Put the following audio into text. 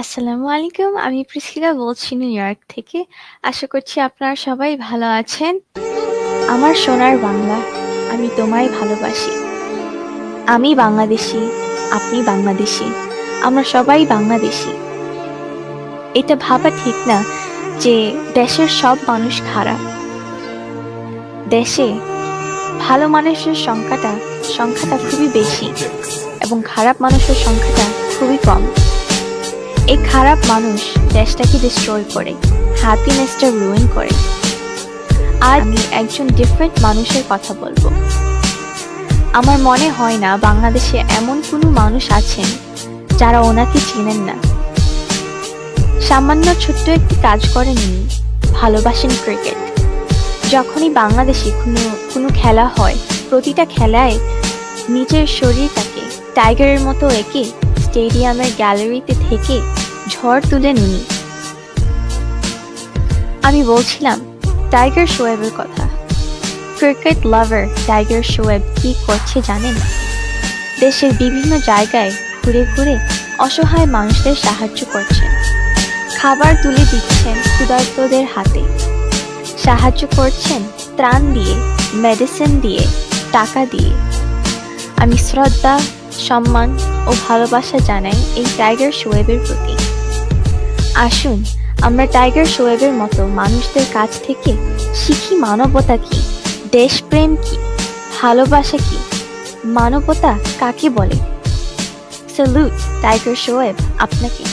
আসসালামু আলাইকুম। আমি প্রিসকিলা বলছি নিউ ইয়র্ক থেকে। আশা করছি আপনারা সবাই ভালো আছেন। আমার সোনার বাংলা, আমি তোমায় ভালোবাসি। আমি বাংলাদেশী, আপনি বাংলাদেশী। আমরা সবাই বাংলাদেশী। এটা ভাবা ঠিক না যে দেশের সব মানুষ খারাপ। দেশে ভালো মানুষের সংখ্যাটা খুবই বেশি এবং খারাপ মানুষের সংখ্যাটা খুবই কম। এই খারাপ মানুষ দেশটাকে ডিস্ট্রয় করে, হ্যাপিনেসটা রুইন করে। আর আমি একজন ডিফারেন্ট মানুষের কথা বলবো। আমার মনে হয় না বাংলাদেশে এমন কোনো মানুষ আছেন যারা ওনাকে চিনেন না। সামান্য ছোট্ট একটি কাজ করেন উনি, ভালোবাসেন ক্রিকেট। যখনই বাংলাদেশে কোনো খেলা হয়, প্রতিটা খেলায় নিজের শরীরটাকে টাইগারের মতো এঁকে স্টেডিয়ামের গ্যালারিতে থেকে ঝড় তুলেন উনি। আমি বলছিলাম টাইগার শোয়েবের কথা। ক্রিকেট লাভার টাইগার শোয়েব কি করছে জানেন? দেশের বিভিন্ন জায়গায় ঘুরে ঘুরে অসহায় মানুষদের সাহায্য করছেন, খাবার তুলে দিচ্ছেন ক্ষুধার্তদের হাতে, সাহায্য করছেন ত্রাণ দিয়ে, মেডিসিন দিয়ে, টাকা দিয়ে। আমি শ্রদ্ধা, সম্মান ও ভালোবাসা জানাই এই টাইগার শোয়েবের প্রতি। আসুন আমরা টাইগার শোয়েবের মতো মানুষদের কাছ থেকে শিখি মানবতা কি, দেশপ্রেম কি, ভালোবাসা কি, মানবতা কাকে বলে। স্যালুট টাইগার শোয়েব আপনাকে।